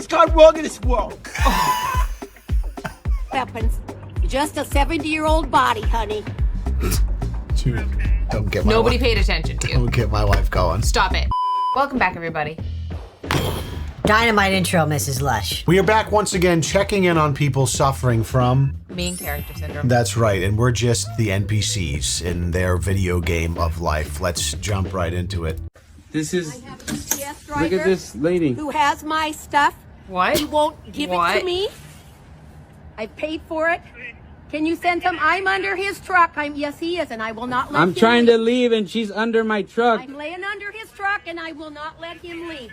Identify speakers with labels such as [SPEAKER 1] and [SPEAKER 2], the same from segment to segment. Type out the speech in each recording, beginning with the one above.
[SPEAKER 1] gone wrong in this world?
[SPEAKER 2] Weapons. Just a 70-year-old body, honey.
[SPEAKER 3] Dude, don't get my
[SPEAKER 4] Nobody
[SPEAKER 3] wife,
[SPEAKER 4] paid attention to you.
[SPEAKER 3] Don't get my wife going.
[SPEAKER 4] Stop it. Welcome back, everybody.
[SPEAKER 5] Dynamite intro, Mrs. Lush.
[SPEAKER 3] We are back once again checking in on people suffering from...
[SPEAKER 4] Main character syndrome.
[SPEAKER 3] That's right, and we're just the NPCs in their video game of life. Let's jump right into it.
[SPEAKER 6] This is...
[SPEAKER 2] I have a UPS
[SPEAKER 6] Look
[SPEAKER 2] driver
[SPEAKER 6] at this lady.
[SPEAKER 2] who has my stuff.
[SPEAKER 4] What?
[SPEAKER 2] He won't give it to me. I paid for it. Can you send him? I'm under his truck. Yes, he is, and I will not let him
[SPEAKER 6] I'm trying to
[SPEAKER 2] leave.
[SPEAKER 6] leave and she's under my truck.
[SPEAKER 2] I'm laying under his truck, and I will not let him leave.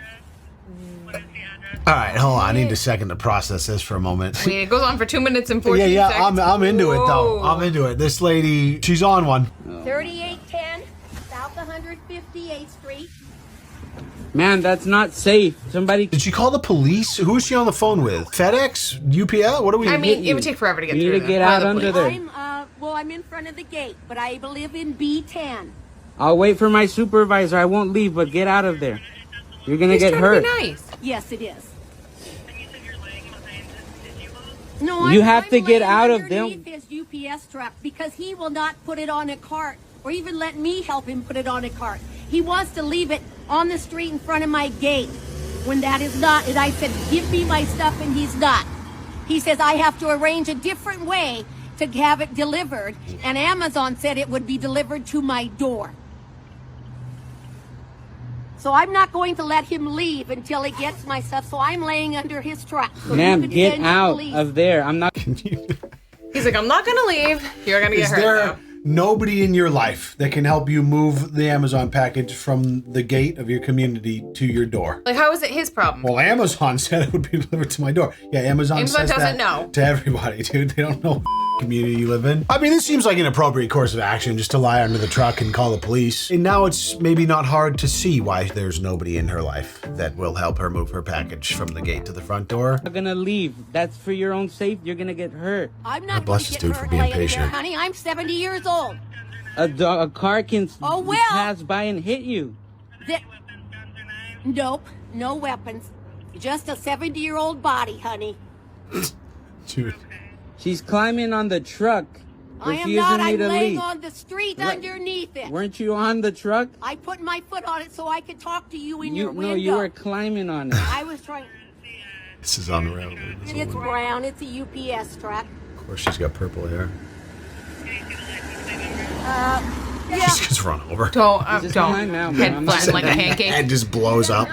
[SPEAKER 3] All right, hold on. I need a second to process this for a moment.
[SPEAKER 4] Wait, it goes on for 2 minutes and 14
[SPEAKER 3] Yeah,
[SPEAKER 4] seconds.
[SPEAKER 3] I'm into it, though.
[SPEAKER 4] Whoa.
[SPEAKER 3] I'm into it. This lady, she's on one.
[SPEAKER 2] 3810 South 158th Street.
[SPEAKER 6] Man, that's not safe. Somebody...
[SPEAKER 3] Did she call the police? Who is she on the phone with? FedEx? UPS? What are we...
[SPEAKER 4] I mean, it would take forever to get
[SPEAKER 6] You
[SPEAKER 4] through
[SPEAKER 6] need to
[SPEAKER 4] them.
[SPEAKER 6] get
[SPEAKER 4] Or
[SPEAKER 6] out
[SPEAKER 4] the
[SPEAKER 6] under
[SPEAKER 4] police.
[SPEAKER 6] there.
[SPEAKER 2] I'm in front of the gate, but I live in B10.
[SPEAKER 6] I'll wait for my supervisor. I won't leave, but get out of there. You're gonna
[SPEAKER 4] He's
[SPEAKER 6] get
[SPEAKER 4] trying
[SPEAKER 6] hurt.
[SPEAKER 4] to be nice.
[SPEAKER 2] Yes, it is.
[SPEAKER 7] And you said you're laying behind this. Did you move?
[SPEAKER 2] No,
[SPEAKER 6] You
[SPEAKER 2] I'm
[SPEAKER 6] have to get
[SPEAKER 2] laying
[SPEAKER 6] out of
[SPEAKER 2] underneath
[SPEAKER 6] them.
[SPEAKER 2] his UPS truck because he will not put it on a cart or even let me help him put it on a cart. He wants to leave it on the street in front of my gate when that is not. And I said, give me my stuff, and he's not. He says, I have to arrange a different way to have it delivered, and Amazon said it would be delivered to my door. So I'm not going to let him leave until he gets my stuff, so I'm laying under his truck. So
[SPEAKER 6] Ma'am,
[SPEAKER 2] you can
[SPEAKER 6] get
[SPEAKER 2] send the
[SPEAKER 6] out
[SPEAKER 2] police.
[SPEAKER 6] of there. I'm not...
[SPEAKER 4] He's like, I'm not going to leave. You're going to get
[SPEAKER 3] Is
[SPEAKER 4] hurt,
[SPEAKER 3] there
[SPEAKER 4] though.
[SPEAKER 3] nobody in your life that can help you move the Amazon package from the gate of your community to your door?
[SPEAKER 4] Like, how is it his problem?
[SPEAKER 3] Well, Amazon said it would be delivered to my door. Yeah, Amazon says
[SPEAKER 4] doesn't
[SPEAKER 3] that
[SPEAKER 4] know.
[SPEAKER 3] to everybody, dude. They don't know what community you live in. I mean, this seems like an appropriate course of action, just to lie under the truck and call the police. And now it's maybe not hard to see why there's nobody in her life that will help her move her package from the gate to the front door.
[SPEAKER 6] I'm gonna leave. That's for your own safety. You're gonna get hurt.
[SPEAKER 2] I'm not
[SPEAKER 3] bless
[SPEAKER 2] going
[SPEAKER 3] this
[SPEAKER 2] to
[SPEAKER 3] dude
[SPEAKER 2] get
[SPEAKER 3] for
[SPEAKER 2] hurt
[SPEAKER 3] being
[SPEAKER 2] laying there,
[SPEAKER 3] patient.
[SPEAKER 2] honey. I'm 70 years old.
[SPEAKER 6] A car can
[SPEAKER 2] Oh, well.
[SPEAKER 6] pass by and hit you.
[SPEAKER 2] Th- nope, no weapons. Just a 70-year-old body, honey.
[SPEAKER 3] Dude.
[SPEAKER 6] She's climbing on the truck.
[SPEAKER 2] I am
[SPEAKER 6] Refusing
[SPEAKER 2] not.
[SPEAKER 6] me
[SPEAKER 2] I'm
[SPEAKER 6] to
[SPEAKER 2] laying
[SPEAKER 6] leave.
[SPEAKER 2] on the street
[SPEAKER 6] Right.
[SPEAKER 2] underneath it.
[SPEAKER 6] Weren't you on the truck?
[SPEAKER 2] I put my foot on it so I could talk to you in your window.
[SPEAKER 6] No, you were climbing on it.
[SPEAKER 2] I was trying.
[SPEAKER 3] This is unreal, dude. This is
[SPEAKER 2] It's
[SPEAKER 3] unreal.
[SPEAKER 2] brown. It's a UPS truck.
[SPEAKER 3] Of course, she's got purple hair.
[SPEAKER 2] Yeah.
[SPEAKER 3] She gets run over.
[SPEAKER 4] Don't.
[SPEAKER 6] Just
[SPEAKER 4] Don't.
[SPEAKER 6] climb out,
[SPEAKER 4] Head
[SPEAKER 6] man. I'm not
[SPEAKER 4] flattened like a pancake.
[SPEAKER 3] Head just blows up.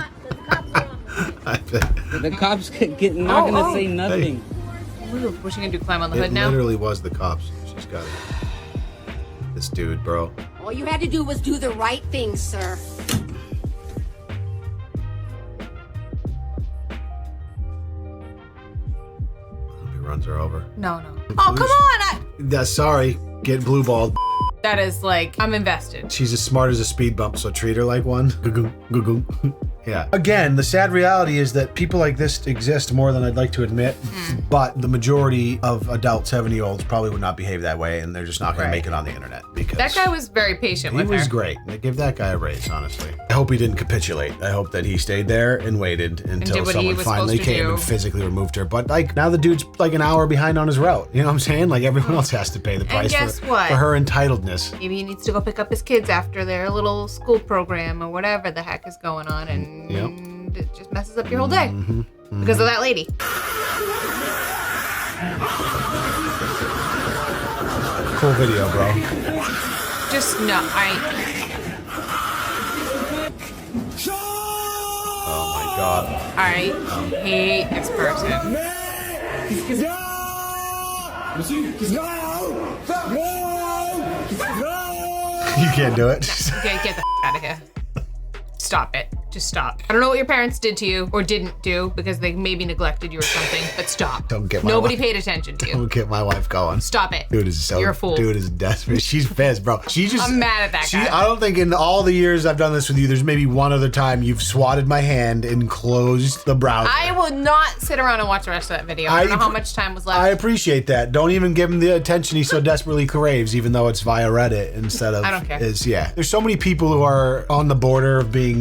[SPEAKER 6] The cops not gonna say nothing.
[SPEAKER 4] What's she going to do, climb on the
[SPEAKER 3] It
[SPEAKER 4] hood now?
[SPEAKER 3] literally was the cops. She's got it. This dude, bro.
[SPEAKER 2] All you had to do was do the right thing, sir.
[SPEAKER 3] He runs her over.
[SPEAKER 4] No. Oh, come on!
[SPEAKER 3] That's sorry. Get blue balled.
[SPEAKER 4] That is like, I'm invested.
[SPEAKER 3] She's as smart as a speed bump, so treat her like one. Yeah. Again, the sad reality is that people like this exist more than I'd like to admit, but the majority of adult 70-year-olds probably would not behave that way, and they're just not going to make it on the internet because
[SPEAKER 4] That guy was very patient
[SPEAKER 3] he
[SPEAKER 4] with her.
[SPEAKER 3] was great. They give that guy a raise, honestly. I hope he didn't capitulate. I hope that he stayed there and waited until
[SPEAKER 4] did what he
[SPEAKER 3] someone
[SPEAKER 4] was
[SPEAKER 3] finally
[SPEAKER 4] supposed to
[SPEAKER 3] came
[SPEAKER 4] do.
[SPEAKER 3] and physically removed her. But like now the dude's like an hour behind on his route. You know what I'm saying? Like everyone else has to pay the price
[SPEAKER 4] guess
[SPEAKER 3] for
[SPEAKER 4] what?
[SPEAKER 3] her entitledness.
[SPEAKER 4] Maybe he needs to go pick up his kids after their little school program or whatever the heck is going on, and it just messes up your whole day because of that lady.
[SPEAKER 3] Cool video, bro.
[SPEAKER 4] Just no,
[SPEAKER 3] Oh my god.
[SPEAKER 4] I hate this person.
[SPEAKER 3] You can't do it.
[SPEAKER 4] Okay, get the out of here. Stop it. Just stop. I don't know what your parents did to you or didn't do because they maybe neglected you or something, but stop.
[SPEAKER 3] Don't get my
[SPEAKER 4] Nobody
[SPEAKER 3] wife-
[SPEAKER 4] paid attention to you.
[SPEAKER 3] Don't get my wife going.
[SPEAKER 4] Stop it.
[SPEAKER 3] Dude is so.
[SPEAKER 4] You're a fool.
[SPEAKER 3] Dude is desperate. She's pissed, bro. She just.
[SPEAKER 4] I'm mad at that guy.
[SPEAKER 3] I don't think in all the years I've done this with you, there's maybe one other time you've swatted my hand and closed the browser.
[SPEAKER 4] I will not sit around and watch the rest of that video. I don't know how much time was left.
[SPEAKER 3] I appreciate that. Don't even give him the attention he so desperately craves, even though it's via Reddit instead of.
[SPEAKER 4] I don't care.
[SPEAKER 3] Yeah. There's so many people who are on the border of being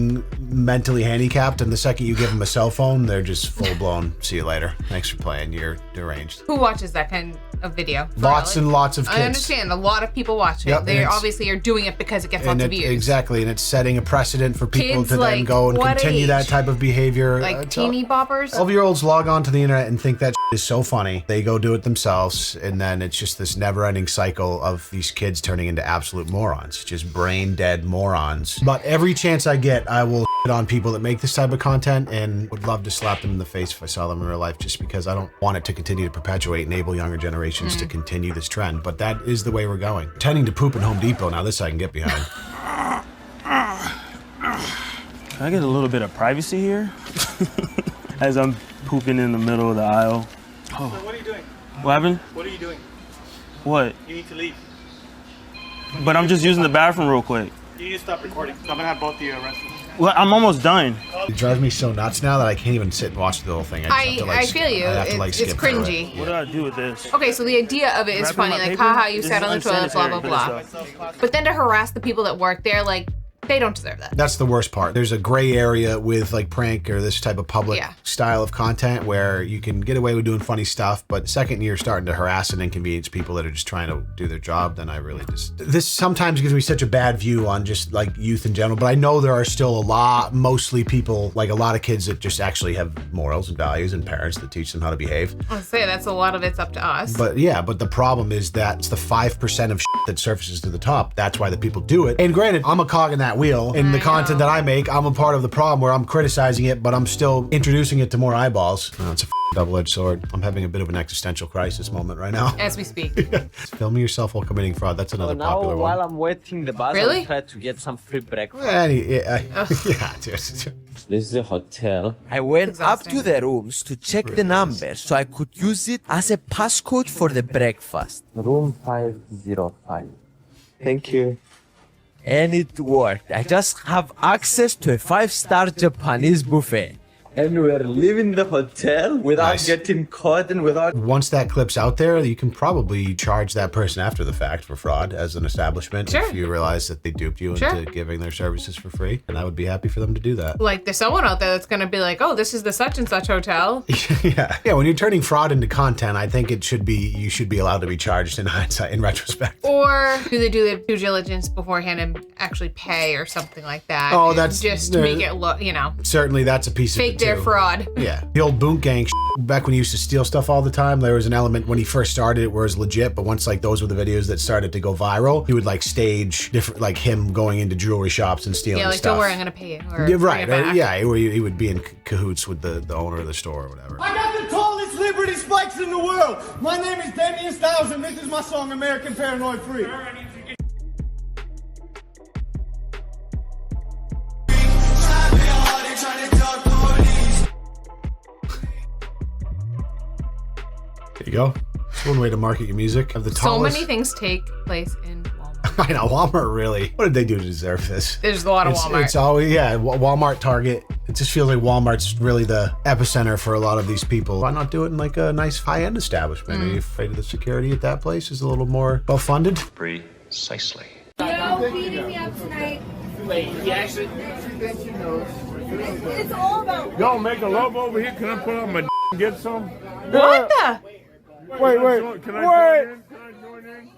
[SPEAKER 3] mentally handicapped, and the second you give them a cell phone, they're just full blown. See you later. Thanks for playing. You're deranged.
[SPEAKER 4] Who watches that kind of video?
[SPEAKER 3] Lots and lots of kids.
[SPEAKER 4] I understand. A lot of people watch it.
[SPEAKER 3] Yep,
[SPEAKER 4] They obviously are doing it because it gets lots of views.
[SPEAKER 3] Exactly, and it's setting a precedent for people
[SPEAKER 4] Kids
[SPEAKER 3] to then
[SPEAKER 4] like
[SPEAKER 3] go and
[SPEAKER 4] what
[SPEAKER 3] continue
[SPEAKER 4] age?
[SPEAKER 3] that type of behavior.
[SPEAKER 4] Like teeny boppers?
[SPEAKER 3] 12-year-olds log on to the internet and think that is so funny. They go do it themselves, and then it's just this never-ending cycle of these kids turning into absolute morons, just brain-dead morons. But every chance I get, I will shit on people that make this type of content, and would love to slap them in the face if I saw them in real life, just because I don't want it to continue to perpetuate, enable younger generations to continue this trend. But that is the way we're going. Pretending to poop in Home Depot, now this I can get behind.
[SPEAKER 1] Can I get a little bit of privacy here? As I'm pooping in the middle of the aisle.
[SPEAKER 7] So what are you doing?
[SPEAKER 1] What happened?
[SPEAKER 7] What are you doing?
[SPEAKER 1] What?
[SPEAKER 7] You need to leave.
[SPEAKER 1] But I'm just using the bathroom real quick.
[SPEAKER 7] You need to stop recording. I'm gonna have both of you arrested.
[SPEAKER 1] Well, I'm almost done.
[SPEAKER 3] It drives me so nuts now that I can't even sit and watch the whole thing.
[SPEAKER 4] I feel you.
[SPEAKER 3] I have to,
[SPEAKER 4] It's
[SPEAKER 3] skip through it.
[SPEAKER 4] cringy.
[SPEAKER 1] What do I do with this?
[SPEAKER 4] Okay, so the idea of it is
[SPEAKER 1] Wrapping
[SPEAKER 4] funny,
[SPEAKER 1] my
[SPEAKER 4] like,
[SPEAKER 1] paper?
[SPEAKER 4] haha, you
[SPEAKER 1] This
[SPEAKER 4] sat
[SPEAKER 1] is
[SPEAKER 4] on the toilet, blah, blah,
[SPEAKER 1] unsanitary,
[SPEAKER 4] blah. But then to harass the people that work there, like, they don't deserve that.
[SPEAKER 3] That's the worst part. There's a gray area with like prank or this type of public style of content where you can get away with doing funny stuff, but the second you're starting to harass and inconvenience people that are just trying to do their job, then I really just... This sometimes gives me such a bad view on just like youth in general, but I know there are still a lot, mostly people, like a lot of kids that just actually have morals and values and parents that teach them how to behave.
[SPEAKER 4] I was say that's a lot of it's up to us.
[SPEAKER 3] But yeah, but the problem is that it's the 5% of shit that surfaces to the top. That's why the people do it. And granted, I'm a cog in that wheel. In the content that I make, I'm a part of the problem where I'm criticizing it, but I'm still introducing it to more eyeballs. Oh, it's a double-edged sword. I'm having a bit of an existential crisis moment right now.
[SPEAKER 4] As we speak.
[SPEAKER 3] Filming yourself while committing fraud. That's another popular
[SPEAKER 8] while
[SPEAKER 3] one.
[SPEAKER 8] I'm waiting the bus,
[SPEAKER 4] Really?
[SPEAKER 8] I'll try to get some free breakfast.
[SPEAKER 3] Yeah, dude.
[SPEAKER 8] This is a hotel. I went up to the rooms to check the number so I could use it as a passcode for the breakfast. Room 505. Thank you. And it worked. I just have access to a 5-star Japanese buffet. And we're leaving the hotel without getting caught and without...
[SPEAKER 3] Once that clip's out there, you can probably charge that person after the fact for fraud as an establishment if you realize that they duped you into giving their services for free. And I would be happy for them to do that.
[SPEAKER 4] Like, there's someone out there that's going to be like, oh, this is the such and such hotel.
[SPEAKER 3] Yeah, when you're turning fraud into content, I think it should be, you should be allowed to be charged in hindsight, in retrospect.
[SPEAKER 4] Or do they do their due diligence beforehand and actually pay or something like that?
[SPEAKER 3] Oh, that's...
[SPEAKER 4] just to make it look, you know.
[SPEAKER 3] Certainly that's a piece of it,
[SPEAKER 4] Fake their fraud.
[SPEAKER 3] Yeah. The old boot gang back when he used to steal stuff all the time, there was an element when he first started it where it was legit, but once like those were the videos that started to go viral, he would like stage different, like him going into jewelry shops and stealing stuff.
[SPEAKER 4] Yeah, like, don't worry, I'm going to pay you. Or
[SPEAKER 3] yeah, right.
[SPEAKER 4] bring it back.
[SPEAKER 3] Yeah, he would be in cahoots with the owner of the store or whatever.
[SPEAKER 9] I got the tallest Liberty spikes in the world. My name is Damian Styles, and this is my song, American Paranoid Free.
[SPEAKER 3] There you go. It's one way to market your music. Of the
[SPEAKER 4] So
[SPEAKER 3] tallest.
[SPEAKER 4] many things take place in Walmart.
[SPEAKER 3] I know, Walmart really. What did they do to deserve this?
[SPEAKER 4] There's a lot of Walmart.
[SPEAKER 3] It's always, Walmart, Target. It just feels like Walmart's really the epicenter for a lot of these people. Why not do it in like a nice high-end establishment? Are you afraid of the security at that place is a little more well-funded?
[SPEAKER 10] Precisely.
[SPEAKER 2] No beating me up tonight.
[SPEAKER 6] Wait, he actually...
[SPEAKER 2] It's all about...
[SPEAKER 11] Y'all make a love over here? Can I put on my and get some?
[SPEAKER 4] What the?
[SPEAKER 11] Wait. Can I join in?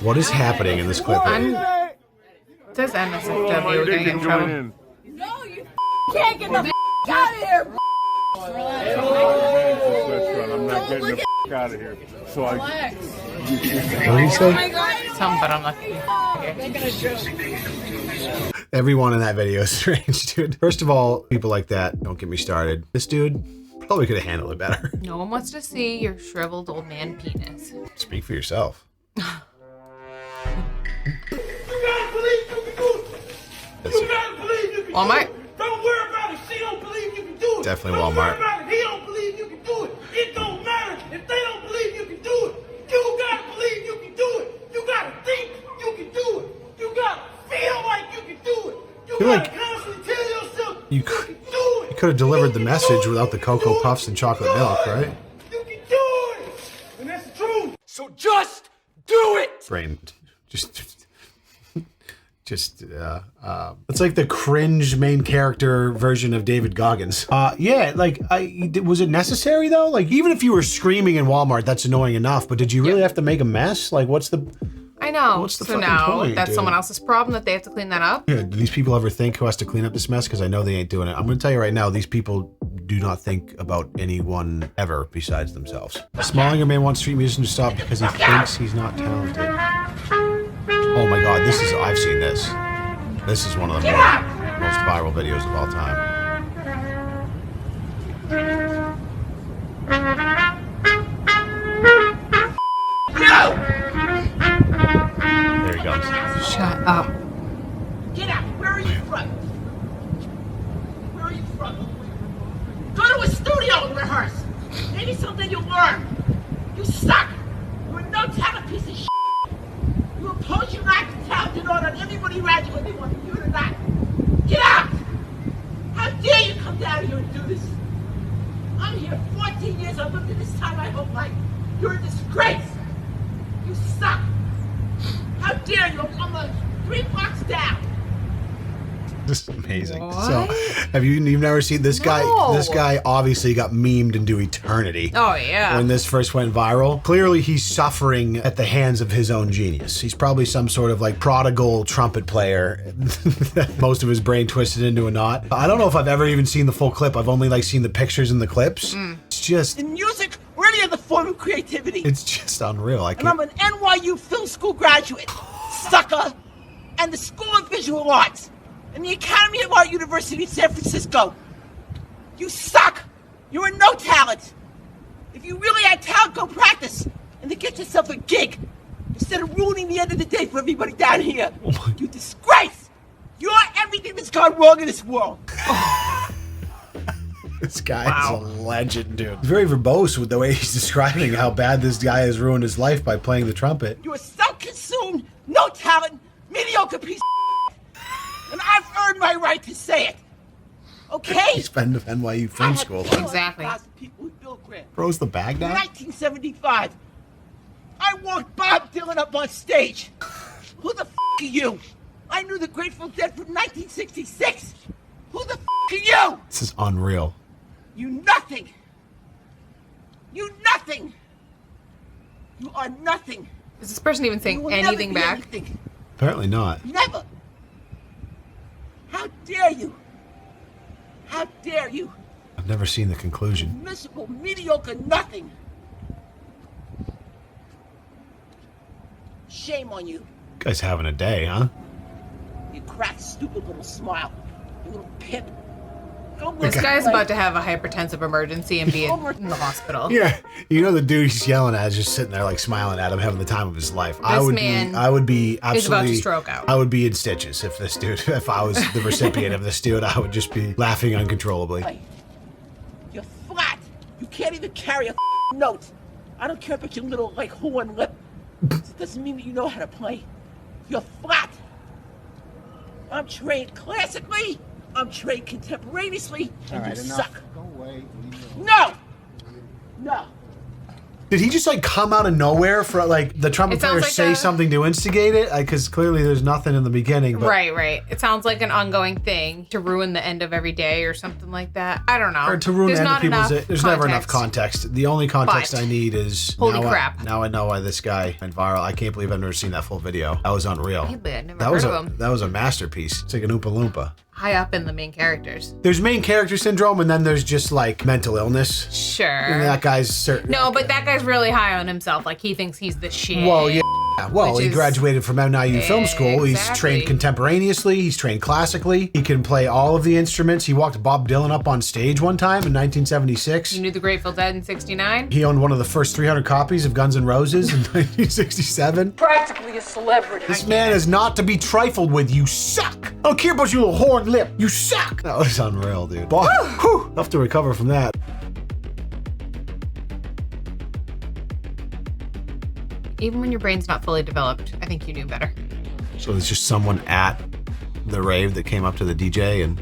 [SPEAKER 3] What is happening in this clip?
[SPEAKER 4] It says MSFW. We're going to get in trouble.
[SPEAKER 2] No, you can't get the out of here.
[SPEAKER 11] I'm not getting the out of here. So
[SPEAKER 3] What did he say?
[SPEAKER 4] Some, but I'm not.
[SPEAKER 3] Everyone in that video is strange, dude. First of all, people like that, don't get me started. This dude probably could have handled it better.
[SPEAKER 4] No one wants to see your shriveled old man penis.
[SPEAKER 3] Speak for yourself.
[SPEAKER 9] You gotta believe you can do it. You gotta believe you can
[SPEAKER 4] Walmart.
[SPEAKER 9] do it. Don't worry about it. She don't believe you can do it.
[SPEAKER 3] Definitely
[SPEAKER 9] don't
[SPEAKER 3] Walmart.
[SPEAKER 9] Worry about it. He don't believe you can do it. It don't matter if they don't believe you can do it. You gotta believe you can do it. You gotta think you can do it. You gotta feel like you can do it. You gotta constantly tell yourself
[SPEAKER 3] You
[SPEAKER 9] can do it.
[SPEAKER 3] You could have delivered the message without the Cocoa Puffs and chocolate milk, right?
[SPEAKER 9] You can do it. And that's the truth.
[SPEAKER 8] Do it!
[SPEAKER 3] Brain, it's like the cringe main character version of David Goggins. Yeah, like, was it necessary though? Like, even if you were screaming in Walmart, that's annoying enough, but did you really have to make a mess? Like, what's the...
[SPEAKER 4] I know.
[SPEAKER 3] What's the
[SPEAKER 4] so
[SPEAKER 3] fucking
[SPEAKER 4] now
[SPEAKER 3] point,
[SPEAKER 4] that's
[SPEAKER 3] dude?
[SPEAKER 4] someone else's problem that they have to clean that up.
[SPEAKER 3] Yeah, do these people ever think who has to clean up this mess? Because I know they ain't doing it. I'm going to tell you right now, these people do not think about anyone ever besides themselves. Smallinger man wants street musicians to stop because he thinks he's not talented. Oh my God, I've seen this. This is one of the most viral videos of all time. There he goes.
[SPEAKER 4] Shut up.
[SPEAKER 9] Get out. Where are you from? Where are you from? Go to a studio and rehearse. Maybe something you'll learn. You suck. You're a no-talent piece of shit. You impose your lack of talent in order on everybody around you, whether they want to do it or not. Get out! How dare you come down here and do this? I'm here 14 years. I've lived in this town my whole life. You're a disgrace. You suck. How dare you? I'm like 3 blocks down.
[SPEAKER 3] This is amazing.
[SPEAKER 4] What?
[SPEAKER 3] So, you've never seen this guy?
[SPEAKER 4] No.
[SPEAKER 3] This guy obviously got memed into eternity.
[SPEAKER 4] Oh, yeah.
[SPEAKER 3] When this first went viral, clearly he's suffering at the hands of his own genius. He's probably some sort of like prodigal trumpet player. Most of his brain twisted into a knot. I don't know if I've ever even seen the full clip. I've only like seen the pictures and the clips. It's just,
[SPEAKER 9] In music or any other form of creativity.
[SPEAKER 3] it's just unreal. I
[SPEAKER 9] And I'm
[SPEAKER 3] can't.
[SPEAKER 9] an NYU film school graduate, sucker, and the School of Visual Arts, and the Academy of Art University in San Francisco. You suck. You're a no talent. If you really had talent, go practice and then get yourself a gig instead of ruining the end of the day for everybody down here. You disgrace. You're everything that's gone wrong in this world.
[SPEAKER 3] This guy is a legend, dude. He's very verbose with the way he's describing how bad this guy has ruined his life by playing the trumpet.
[SPEAKER 9] You're a self-consumed, no talent, mediocre piece of and I've earned my right to say it. Okay?
[SPEAKER 3] He's been to NYU
[SPEAKER 9] I
[SPEAKER 3] Film
[SPEAKER 9] had
[SPEAKER 3] School.
[SPEAKER 9] 400,000 people with Bill Graham.
[SPEAKER 3] Throws the bag
[SPEAKER 9] In
[SPEAKER 3] down?
[SPEAKER 9] 1975, I walked Bob Dylan up on stage. Who the f*** are you? I knew the Grateful Dead from 1966. Who the f*** are you?
[SPEAKER 3] This is unreal.
[SPEAKER 9] You nothing. You nothing. You are nothing.
[SPEAKER 4] Is this person even
[SPEAKER 9] You
[SPEAKER 4] saying
[SPEAKER 9] will
[SPEAKER 4] anything
[SPEAKER 9] never be
[SPEAKER 4] back?
[SPEAKER 9] anything.
[SPEAKER 3] Apparently not.
[SPEAKER 9] Never. How dare you? How dare you?
[SPEAKER 3] I've never seen the conclusion.
[SPEAKER 9] Miserable, mediocre, nothing. Shame on you.
[SPEAKER 3] Guy's having a day, huh?
[SPEAKER 9] You cracked, stupid little smile. You little pimp. Go
[SPEAKER 4] This
[SPEAKER 9] work
[SPEAKER 4] guy's
[SPEAKER 9] away.
[SPEAKER 4] about to have a hypertensive emergency and be in the hospital.
[SPEAKER 3] Yeah, you know the dude he's yelling at is just sitting there like smiling at him, having the time of his life. I would
[SPEAKER 4] man
[SPEAKER 3] be absolutely
[SPEAKER 4] is about to stroke out.
[SPEAKER 3] I would be in stitches if this dude, if I was the recipient of this dude, I would just be laughing uncontrollably.
[SPEAKER 9] Hey, you're flat. You can't even carry a note. I don't care about your little like horn lip. It doesn't mean that you know how to play. You're flat. I'm trained classically. I'm trained contemporaneously. And you suck.
[SPEAKER 11] Go away.
[SPEAKER 9] No. No.
[SPEAKER 3] Did he just like come out of nowhere for like the trumpet
[SPEAKER 4] It sounds
[SPEAKER 3] player
[SPEAKER 4] like
[SPEAKER 3] say
[SPEAKER 4] a-
[SPEAKER 3] something to instigate it? Because clearly there's nothing in the beginning. But,
[SPEAKER 4] Right. It sounds like an ongoing thing to ruin the end of every day or something like that. I don't know.
[SPEAKER 3] Or to ruin
[SPEAKER 4] There's
[SPEAKER 3] the end
[SPEAKER 4] not
[SPEAKER 3] of people's.
[SPEAKER 4] enough
[SPEAKER 3] There's never enough
[SPEAKER 4] context.
[SPEAKER 3] context. The only context
[SPEAKER 4] But-
[SPEAKER 3] I need is
[SPEAKER 4] Holy
[SPEAKER 3] now
[SPEAKER 4] crap.
[SPEAKER 3] now I know why this guy went viral. I can't believe I've never seen that full video. That was unreal.
[SPEAKER 4] I've never
[SPEAKER 3] that
[SPEAKER 4] heard
[SPEAKER 3] was
[SPEAKER 4] of him.
[SPEAKER 3] That was a masterpiece. It's like an Oompa Loompa.
[SPEAKER 4] High up in the main characters.
[SPEAKER 3] There's main character syndrome, and then there's just like mental illness.
[SPEAKER 4] Sure.
[SPEAKER 3] And that guy's certain.
[SPEAKER 4] No, but that guy's really high on himself. Like, he thinks he's the shit.
[SPEAKER 3] Well, yeah. Well,
[SPEAKER 4] Which
[SPEAKER 3] he
[SPEAKER 4] is-
[SPEAKER 3] graduated from NYU Film School. He's
[SPEAKER 4] Exactly.
[SPEAKER 3] trained contemporaneously. He's trained classically. He can play all of the instruments. He walked Bob Dylan up on stage one time in 1976.
[SPEAKER 4] You knew the Grateful Dead in 69?
[SPEAKER 3] He owned one of the first 300 copies of Guns N' Roses in 1967.
[SPEAKER 9] Practically a celebrity.
[SPEAKER 3] This man is not to be trifled with. You suck. I don't care about your little horn lip. You suck. That was unreal, dude. Boy, whew, tough to recover from that.
[SPEAKER 4] Even when your brain's not fully developed, I think you knew better.
[SPEAKER 3] So there's just someone at the rave that came up to the DJ and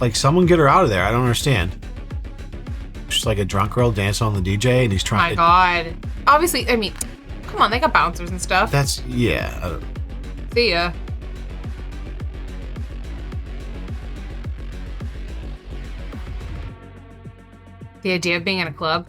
[SPEAKER 3] Like, someone get her out of there. I don't understand. Just like a drunk girl dancing on the DJ, and he's
[SPEAKER 4] My
[SPEAKER 3] trying.
[SPEAKER 4] God. Obviously, I mean, come on, they got bouncers and stuff.
[SPEAKER 3] That's yeah.
[SPEAKER 4] See ya. The idea of being in a club.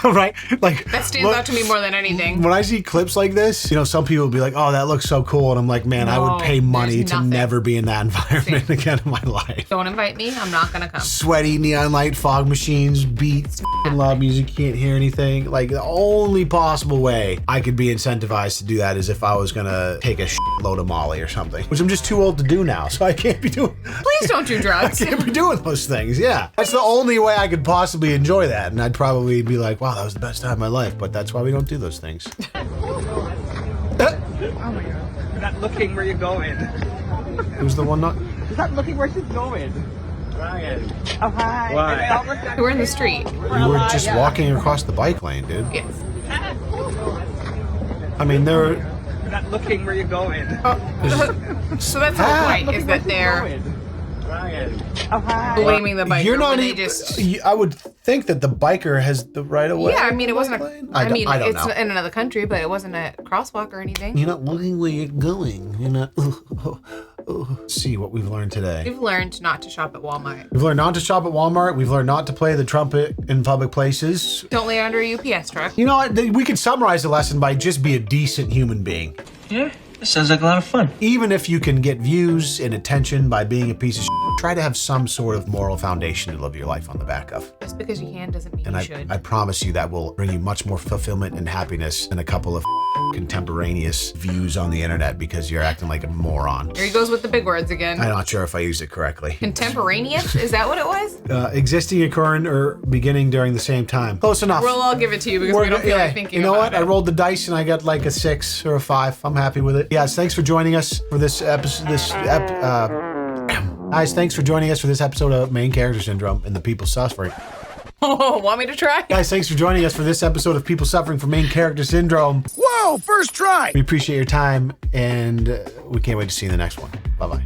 [SPEAKER 3] Right? Like
[SPEAKER 4] That stands out to me more than anything.
[SPEAKER 3] When I see clips like this, you know, some people will be like, "Oh, that looks so cool," and I'm like, "Man, I would
[SPEAKER 4] No,
[SPEAKER 3] pay money
[SPEAKER 4] there's
[SPEAKER 3] to
[SPEAKER 4] nothing.
[SPEAKER 3] never be in that environment
[SPEAKER 4] Same.
[SPEAKER 3] again in my life."
[SPEAKER 4] Don't invite me. I'm not gonna come.
[SPEAKER 3] Sweaty neon light, fog machines, beats, loud music, can't hear anything. Like the only possible way I could be incentivized to do that is if I was gonna take a load of Molly or something, which I'm just too old to do now, so I can't be doing.
[SPEAKER 4] Please don't do drugs.
[SPEAKER 3] I can't be doing those things. Yeah, that's the only way I could possibly enjoy that, and I'd probably be like, "Wow, that was the best time of my life." But that's why we don't do those things.
[SPEAKER 6] You're not looking where you're going.
[SPEAKER 3] Who's the one not?
[SPEAKER 6] You're not looking where she's going. Ryan. Oh, hi. Why?
[SPEAKER 4] We're in the street.
[SPEAKER 3] We were just walking across the bike lane, dude.
[SPEAKER 4] Yes.
[SPEAKER 3] I mean, there.
[SPEAKER 6] You're not looking where you're going.
[SPEAKER 4] So that's the whole point, is that they're
[SPEAKER 6] Ryan. Oh, hi.
[SPEAKER 4] blaming the biker
[SPEAKER 3] You're not
[SPEAKER 4] when they
[SPEAKER 3] even.
[SPEAKER 4] just...
[SPEAKER 3] I would think that the biker has the right of way.
[SPEAKER 4] Yeah, I mean, it
[SPEAKER 3] on the
[SPEAKER 4] wasn't
[SPEAKER 3] bike
[SPEAKER 4] a...
[SPEAKER 3] lane.
[SPEAKER 4] I mean,
[SPEAKER 3] I don't
[SPEAKER 4] it's
[SPEAKER 3] know.
[SPEAKER 4] in another country, but it wasn't a crosswalk or anything.
[SPEAKER 3] You're not looking where you're going. You're not. See what we've learned today.
[SPEAKER 4] We've learned not to shop at Walmart.
[SPEAKER 3] We've learned not to shop at Walmart. We've learned not to play the trumpet in public places.
[SPEAKER 4] Don't lay under a UPS truck.
[SPEAKER 3] You know what? We could summarize the lesson by just be a decent human being.
[SPEAKER 6] Yeah, that sounds like a lot of fun.
[SPEAKER 3] Even if you can get views and attention by being a piece of try to have some sort of moral foundation to live your life on the back of.
[SPEAKER 4] Just because you can doesn't mean
[SPEAKER 3] And
[SPEAKER 4] you
[SPEAKER 3] I
[SPEAKER 4] should.
[SPEAKER 3] promise you that will bring you much more fulfillment and happiness than a couple of contemporaneous views on the internet because you're acting like a moron.
[SPEAKER 4] Here he goes with the big words again.
[SPEAKER 3] I'm not sure if I used it correctly.
[SPEAKER 4] Contemporaneous? Is that what it was?
[SPEAKER 3] Existing, occurring, or beginning during the same time. Close enough.
[SPEAKER 4] We'll all give it to you because we don't feel like thinking
[SPEAKER 3] You know
[SPEAKER 4] about
[SPEAKER 3] what? I
[SPEAKER 4] it.
[SPEAKER 3] rolled the dice and I got like a 6 or a 5. I'm happy with it. Guys, thanks for joining us for this episode. Guys, thanks for joining us for this episode of Main Character Syndrome and the People Suffering.
[SPEAKER 4] Oh, want me to try?
[SPEAKER 3] Guys, thanks for joining us for this episode of People Suffering from Main Character Syndrome.
[SPEAKER 11] Whoa, first try.
[SPEAKER 3] We appreciate your time and we can't wait to see you in the next one. Bye-bye.